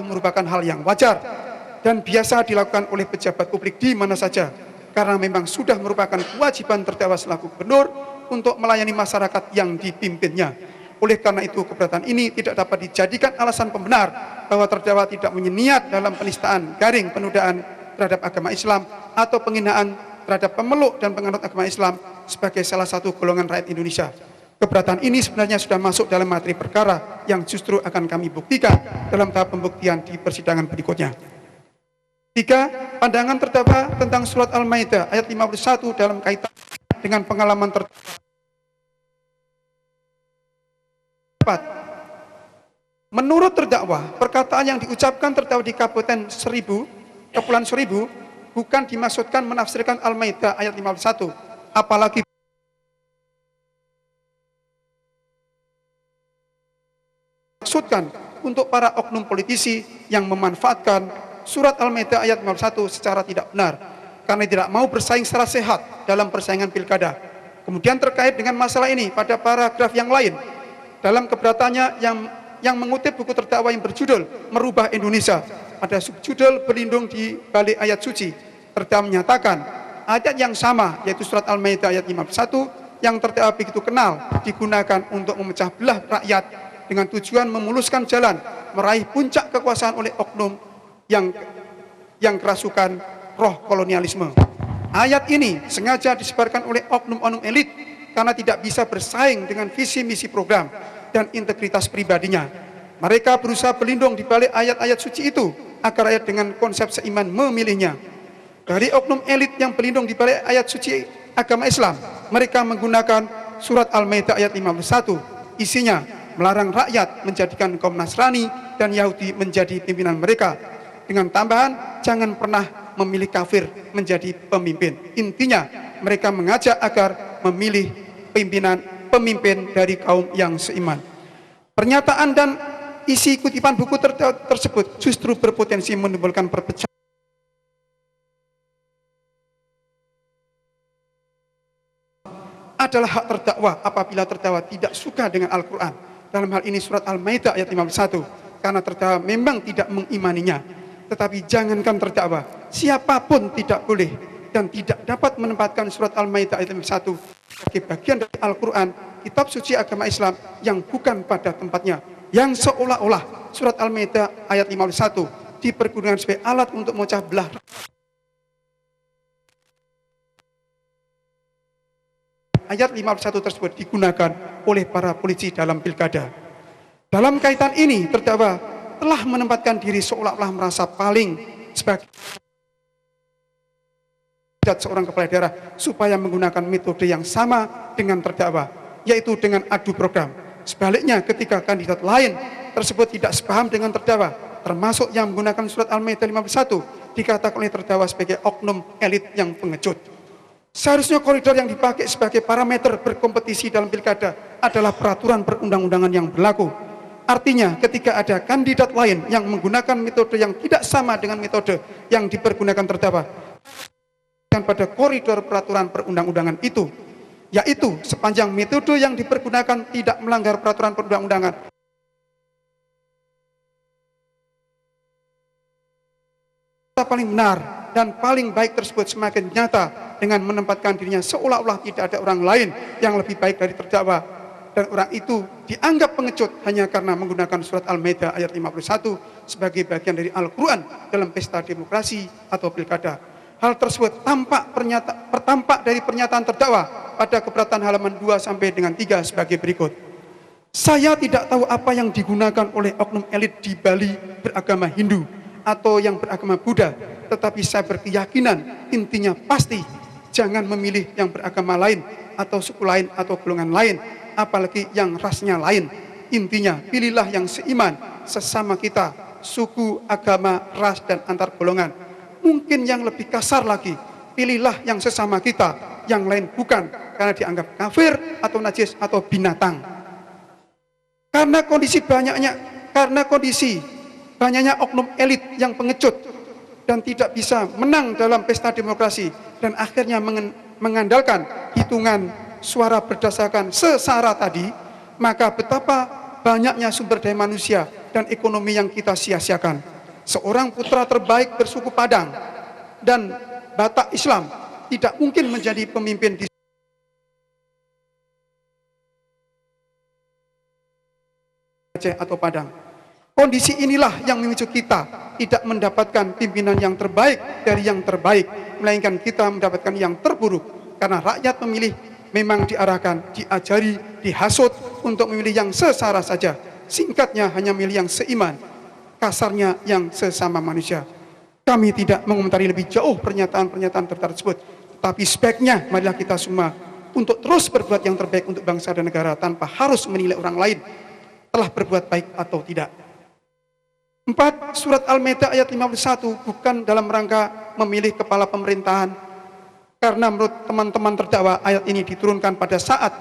merupakan hal yang wajar dan biasa dilakukan oleh pejabat publik di mana saja, karena memang sudah merupakan kewajiban terdakwa selaku gubernur untuk melayani masyarakat yang dipimpinnya. Oleh karena itu, keberatan ini tidak dapat dijadikan alasan pembenar bahwa terdakwa tidak punya niat dalam penistaan garing penodaan terhadap agama Islam atau penghinaan terhadap pemeluk dan penganut agama Islam sebagai salah satu golongan rakyat Indonesia. Keberatan ini sebenarnya sudah masuk dalam materi perkara yang justru akan kami buktikan dalam tahap pembuktian di persidangan berikutnya. 3. Pandangan terdakwa tentang surat Al-Maidah ayat 51 dalam kaitan dengan pengalaman terdakwa. 4. Menurut terdakwa, perkataan yang diucapkan terdakwa di Kepulauan Seribu bukan dimaksudkan menafsirkan Al-Maidah ayat 51, apalagi maksudkan untuk para oknum politisi yang memanfaatkan surat Al-Maidah ayat 51 secara tidak benar karena tidak mau bersaing secara sehat dalam persaingan pilkada. Kemudian terkait dengan masalah ini pada paragraf yang lain dalam keberatannya yang mengutip buku terdakwa yang berjudul Merubah Indonesia, pada subjudul berlindung di balik ayat suci, terdakwa menyatakan ayat yang sama yaitu surat Al-Maidah ayat 51 yang terdakwa begitu kenal digunakan untuk memecah belah rakyat dengan tujuan memuluskan jalan meraih puncak kekuasaan oleh oknum yang kerasukan roh kolonialisme. Ayat ini sengaja disebarkan oleh oknum-oknum elit karena tidak bisa bersaing dengan visi misi program dan integritas pribadinya. Mereka berusaha berlindung di balik ayat-ayat suci itu agar rakyat dengan konsep seiman memilihnya. Dari oknum elit yang berlindung di balik ayat suci agama Islam, mereka menggunakan surat Al-Maidah ayat 51. Isinya melarang rakyat menjadikan kaum Nasrani dan Yahudi menjadi pimpinan mereka, dengan tambahan jangan pernah memilih kafir menjadi pemimpin. Intinya mereka mengajak agar memilih pemimpin dari kaum yang seiman. Pernyataan dan isi kutipan buku tersebut justru berpotensi menimbulkan perpecahan adalah hak terdakwa apabila terdakwa tidak suka dengan Al-Quran, dalam hal ini surat Al-Maidah ayat 51, karena terdakwa memang tidak mengimaninya. Tetapi jangankan terdakwa, siapapun tidak boleh dan tidak dapat menempatkan surat Al-Maidah ayat 51 sebagai bagian dari Al-Quran, kitab suci agama Islam yang bukan pada tempatnya, yang seolah-olah surat Al-Maidah ayat 51 dipergunakan sebagai alat untuk memecah belah. Ayat 51 tersebut digunakan oleh para polisi dalam pilkada. Dalam kaitan ini, terdakwa telah menempatkan diri seolah-olah merasa paling sebagai seorang kepala daerah supaya menggunakan metode yang sama dengan terdakwa, yaitu dengan adu program. Sebaliknya, ketika kandidat lain tersebut tidak sepaham dengan terdakwa, termasuk yang menggunakan surat Al-Maidah 51, dikatakan oleh terdakwa sebagai oknum elit yang pengecut. Seharusnya koridor yang dipakai sebagai parameter berkompetisi dalam pilkada adalah peraturan perundang-undangan yang berlaku. Artinya, ketika ada kandidat lain yang menggunakan metode yang tidak sama dengan metode yang dipergunakan terdakwa, dan pada koridor peraturan perundang-undangan itu, yaitu sepanjang metode yang dipergunakan tidak melanggar peraturan perundang-undangan, paling benar dan paling baik tersebut semakin nyata dengan menempatkan dirinya seolah-olah tidak ada orang lain yang lebih baik dari terdakwa, dan orang itu dianggap pengecut hanya karena menggunakan surat Al-Maidah ayat 51 sebagai bagian dari Al-Quran dalam pesta demokrasi atau pilkada. Hal tersebut tampak dari pernyataan terdakwa pada keberatan halaman 2 sampai dengan 3 sebagai berikut. Saya tidak tahu apa yang digunakan oleh oknum elit di Bali beragama Hindu atau yang beragama Buddha, tetapi saya berkeyakinan intinya pasti jangan memilih yang beragama lain atau suku lain atau golongan lain, apalagi yang rasnya lain. Intinya pilihlah yang seiman sesama kita, suku, agama, ras, dan antar golongan. Mungkin yang lebih kasar lagi, pilihlah yang sesama kita, yang lain bukan, karena dianggap kafir atau najis atau binatang. Karena kondisi banyaknya oknum elit yang pengecut dan tidak bisa menang dalam pesta demokrasi dan akhirnya mengandalkan hitungan suara berdasarkan sesara tadi, maka betapa banyaknya sumber daya manusia dan ekonomi yang kita sia-siakan. Seorang putra terbaik bersuku Padang dan Batak Islam tidak mungkin menjadi pemimpin di Aceh atau Padang. Kondisi inilah yang memicu kita tidak mendapatkan pimpinan yang terbaik dari yang terbaik, melainkan kita mendapatkan yang terburuk. Karena rakyat memilih memang diarahkan, diajari, dihasut untuk memilih yang sesara saja. Singkatnya hanya milih yang seiman, kasarnya yang sesama manusia. Kami tidak mengomentari lebih jauh pernyataan-pernyataan tersebut, tapi sebaiknya marilah kita semua untuk terus berbuat yang terbaik untuk bangsa dan negara tanpa harus menilai orang lain telah berbuat baik atau tidak. 4. Surat Al-Maidah ayat 51 bukan dalam rangka memilih kepala pemerintahan, karena menurut teman-teman terdakwa ayat ini diturunkan pada saat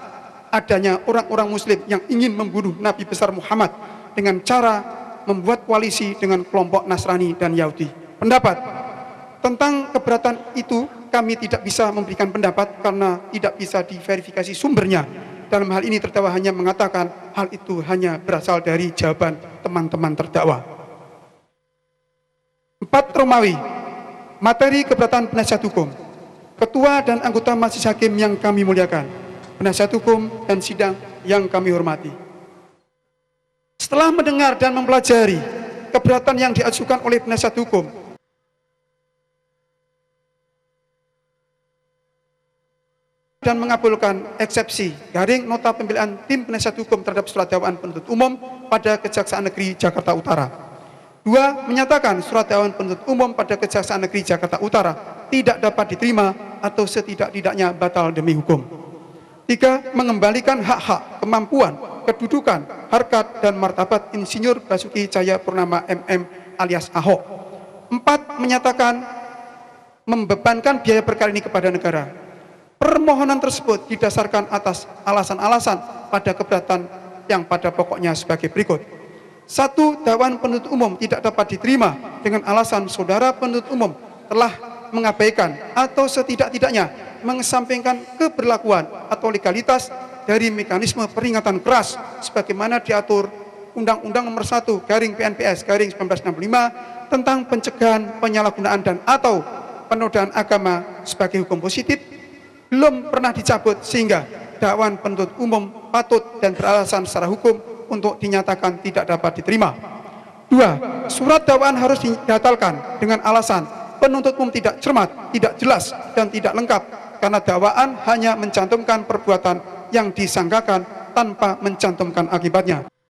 adanya orang-orang muslim yang ingin membunuh Nabi besar Muhammad dengan cara membuat koalisi dengan kelompok Nasrani dan Yahudi. Pendapat tentang keberatan itu kami tidak bisa memberikan pendapat karena tidak bisa diverifikasi sumbernya. Dalam hal ini terdakwa hanya mengatakan hal itu hanya berasal dari jawaban teman-teman terdakwa. 4. Romawi, materi keberatan penasihat hukum. Ketua dan anggota majelis hakim yang kami muliakan, penasihat hukum dan sidang yang kami hormati. Setelah mendengar dan mempelajari keberatan yang diajukan oleh penasihat hukum dan mengabulkan eksepsi garing nota pembelaan tim penasihat hukum terhadap surat dakwaan penuntut umum pada Kejaksaan Negeri Jakarta Utara. 2. Menyatakan surat dakwaan penuntut umum pada Kejaksaan Negeri Jakarta Utara tidak dapat diterima atau setidak-tidaknya batal demi hukum. 3. Mengembalikan hak-hak, kemampuan, kedudukan, harkat, dan martabat Insinyur Basuki Cahayapurnama MM alias Ahok. 4. Menyatakan membebankan biaya perkara ini kepada negara. Permohonan tersebut didasarkan atas alasan-alasan pada keberatan yang pada pokoknya sebagai berikut. 1. Dakwaan penuntut umum tidak dapat diterima dengan alasan saudara penuntut umum telah mengabaikan atau setidak-tidaknya mengesampingkan keberlakuan atau legalitas dari mekanisme peringatan keras sebagaimana diatur Undang-Undang Nomor 1/PNPS/1965 tentang pencegahan penyalahgunaan dan atau penodaan agama sebagai hukum positif belum pernah dicabut sehingga dakwaan penuntut umum patut dan beralasan secara hukum untuk dinyatakan tidak dapat diterima. 2. Surat dakwaan harus dibatalkan dengan alasan penuntut umum tidak cermat, tidak jelas, dan tidak lengkap karena dakwaan hanya mencantumkan perbuatan yang disangkakan tanpa mencantumkan akibatnya.